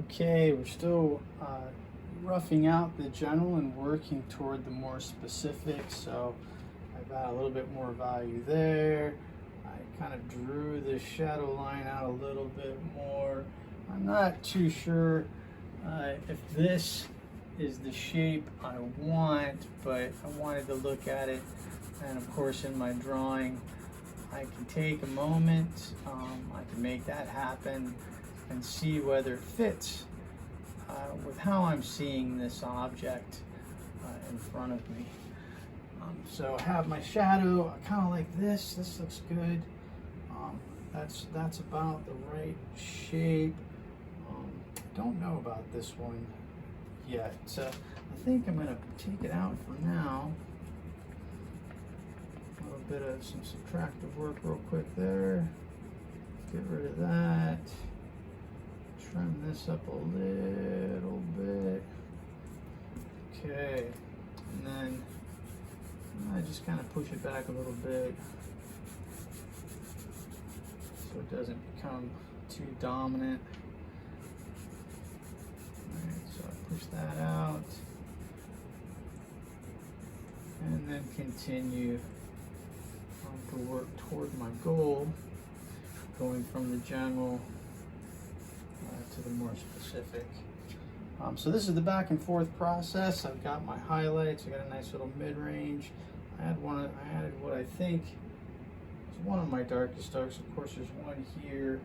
Okay, we're still roughing out the general and working toward the more specific. So I've got a little bit more value there. I kind of drew the shadow line out a little bit more. I'm not too sure if this is the shape I want, but I wanted to look at it. And of course, in my drawing, I can take a moment, I can make that happen and see whether it fits with how I'm seeing this object in front of me. So I have my shadow kind of like this. This looks good. That's about the right shape. I don't know about this one yet. I think I'm going to take it out for now. A little bit of some subtractive work real quick there. Get rid of that. Trim this up a little bit. Okay, and then I just kind of push it back a little bit so it doesn't become too dominant. Alright, so I push that out and then continue to work toward my goal, going from the general to the more specific. So this is the back and forth process. I've got my highlights. I got a nice little mid-range. I added what I think is one of my darkest darks. Of course, there's one here,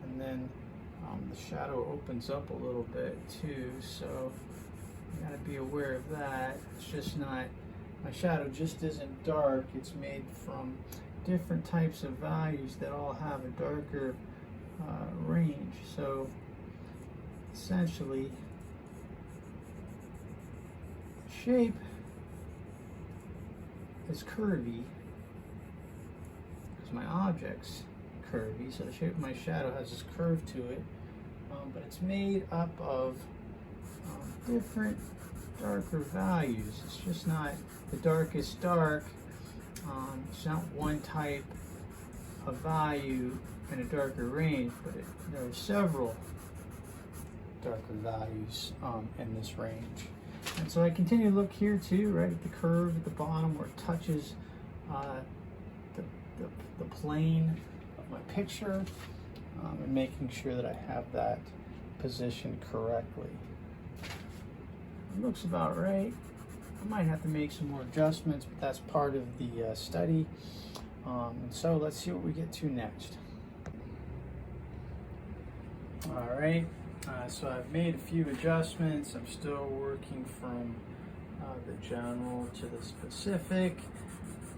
and then the shadow opens up a little bit too. So you got to be aware of that. It's just not, my shadow just isn't dark. It's made from different types of values that all have a darker range. So essentially, shape is curvy because my object's curvy, so the shape of my shadow has this curve to it, but it's made up of different darker values. It's just not the darkest dark. It's not one type of value in a darker range, but there are several darker values in this range. And so I continue to look here too, right at the curve at the bottom where it touches the plane of my picture, and making sure that I have that positioned correctly. It looks about right. I might have to make some more adjustments, but that's part of the study. So let's see what we get to next. All right. So I've made a few adjustments. I'm still working from the general to the specific.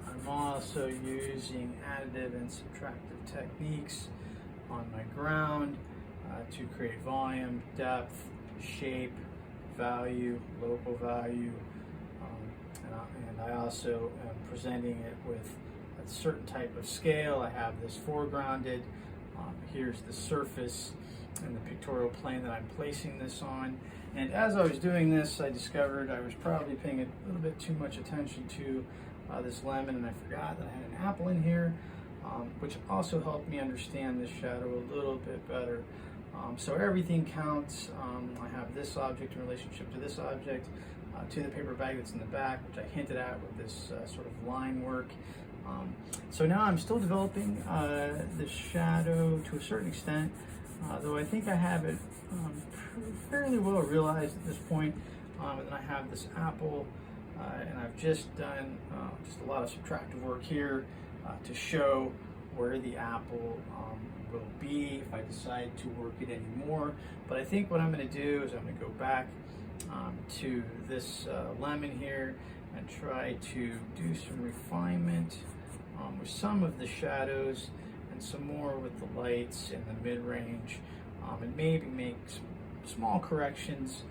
I'm also using additive and subtractive techniques on my ground to create volume, depth, shape, value, local value, and I also am presenting it with a certain type of scale. I have this foregrounded. Here's the surface and the pictorial plane that I'm placing this on. And as I was doing this, I discovered I was probably paying a little bit too much attention to this lemon, and I forgot that I had an apple in here, which also helped me understand this shadow a little bit better. So everything counts. I have this object in relationship to this object, to the paper bag that's in the back, which I hinted at with this sort of line work. So now I'm still developing the shadow to a certain extent, though I think I have it fairly well realized at this point. And then I have this apple, and I've just done just a lot of subtractive work here to show where the apple will be if I decide to work it anymore. But I think what I'm going to do is I'm going to go back to this lemon here and try to do some refinement with some of the shadows and some more with the lights in the mid-range, and maybe make some small corrections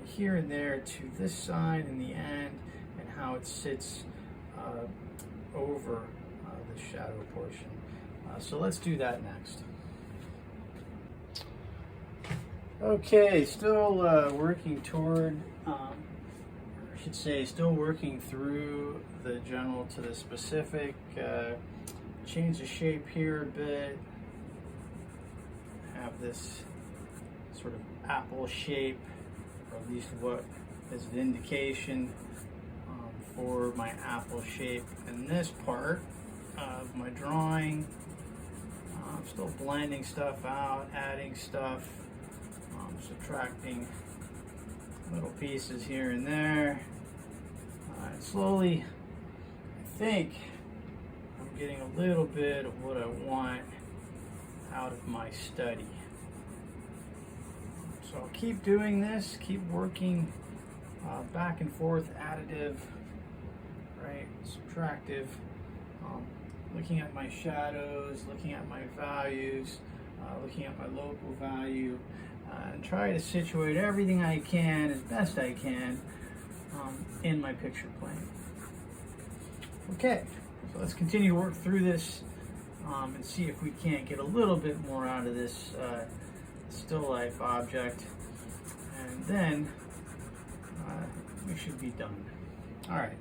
here and there to this side in the end and how it sits over the shadow portion. So let's do that next. Okay, still working toward, I should say, still working through the general to the specific. Change the shape here a bit. Have this sort of apple shape, or at least what is an indication for my apple shape in this part of my drawing. I'm still blending stuff out, adding stuff, subtracting little pieces here and there. Slowly, I think I'm getting a little bit of what I want out of my study. So I'll keep doing this, keep working back and forth, additive, right, subtractive, looking at my shadows, looking at my values, looking at my local value, and try to situate everything I can as best I can in my picture plane. Okay, so let's continue to work through this and see if we can't get a little bit more out of this still life object, and then we should be done. All right.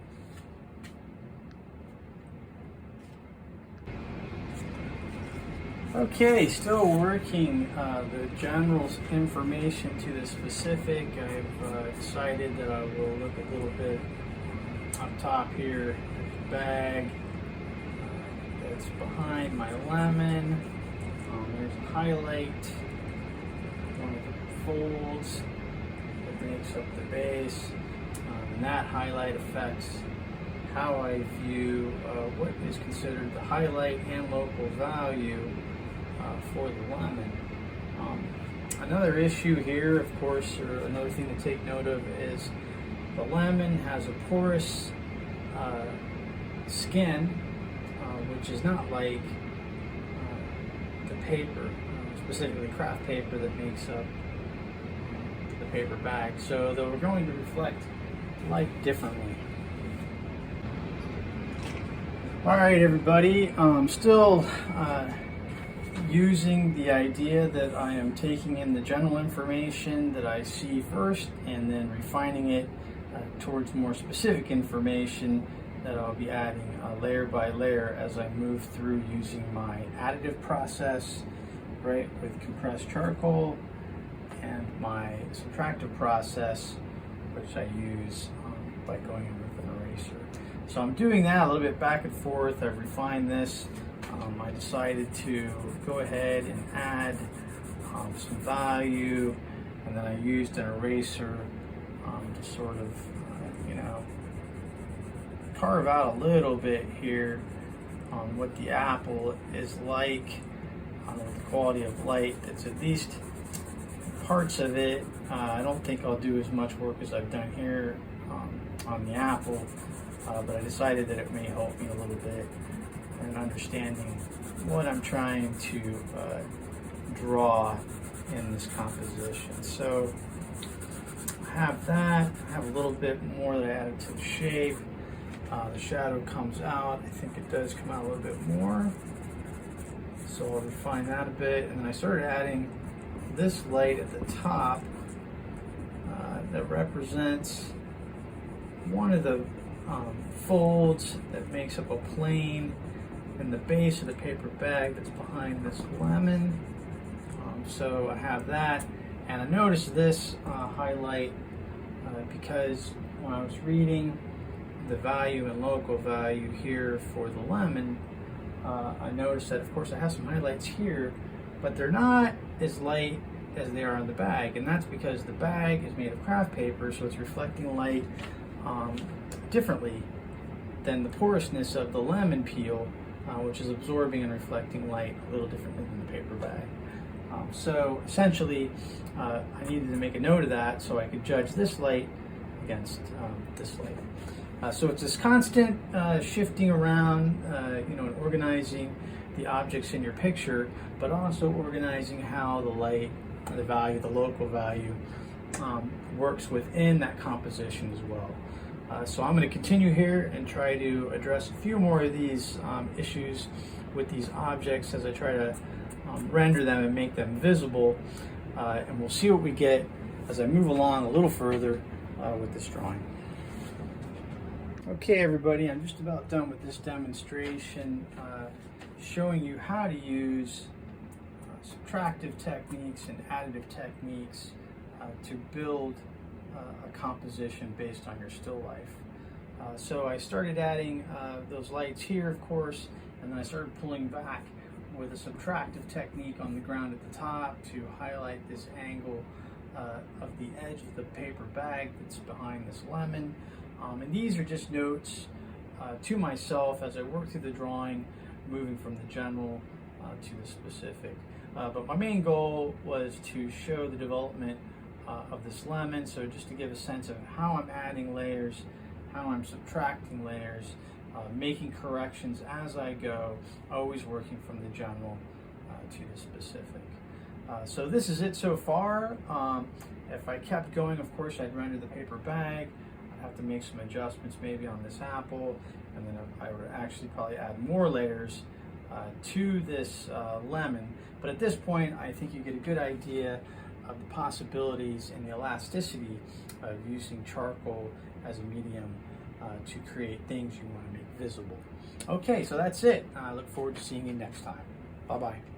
Okay, still working the general information to the specific. I've decided that I will look a little bit up top here at the bag that's behind my lemon. There's a highlight, one of the folds that makes up the base, and that highlight affects how I view what is considered the highlight and local value for the lemon. Another issue here, of course, or another thing to take note of, is the lemon has a porous skin, which is not like the paper, specifically craft paper that makes up the paper bag. So we're going to reflect light differently. All right, everybody, still using the idea that I am taking in the general information that I see first and then refining it towards more specific information that I'll be adding layer by layer as I move through using my additive process, right, with compressed charcoal, and my subtractive process, which I use by going in with an eraser. So I'm doing that a little bit back and forth. I've refined this. I decided to go ahead and add some value, and then I used an eraser to sort of, carve out a little bit here on what the apple is like, with the quality of light that's at least parts of it. I don't think I'll do as much work as I've done here on the apple, but I decided that it may help me a little bit in understanding what I'm trying to draw in this composition. So I have that. I have a little bit more that I added to the shape. The shadow comes out. I think it does come out a little bit more. So I'll refine that a bit. And then I started adding this light at the top that represents one of the folds that makes up a plane in the base of the paper bag that's behind this lemon. So I have that, and I noticed this highlight because when I was reading the value and local value here for the lemon, I noticed that, of course, I have some highlights here, but they're not as light as they are on the bag, and that's because the bag is made of craft paper, so it's reflecting light differently than the porousness of the lemon peel, which is absorbing and reflecting light a little differently than the paper bag. So essentially, I needed to make a note of that so I could judge this light against this light. So it's this constant shifting around, and organizing the objects in your picture, but also organizing how the light, the value, the local value, works within that composition as well. So I'm going to continue here and try to address a few more of these issues with these objects as I try to render them and make them visible, and we'll see what we get as I move along a little further with this drawing. Okay, everybody, I'm just about done with this demonstration, showing you how to use subtractive techniques and additive techniques to build a composition based on your still life. So I started adding those lights here, of course, and then I started pulling back with a subtractive technique on the ground at the top to highlight this angle of the edge of the paper bag that's behind this lemon. And these are just notes to myself as I work through the drawing, moving from the general to the specific. But my main goal was to show the development of this lemon, so just to give a sense of how I'm adding layers, how I'm subtracting layers, making corrections as I go, always working from the general to the specific. So this is it so far. If I kept going, of course, I'd render the paper bag. I'd have to make some adjustments maybe on this apple, and then I would actually probably add more layers to this lemon. But at this point, I think you get a good idea of the possibilities and the elasticity of using charcoal as a medium to create things you want to make visible. Okay, so that's it. I look forward to seeing you next time. Bye-bye.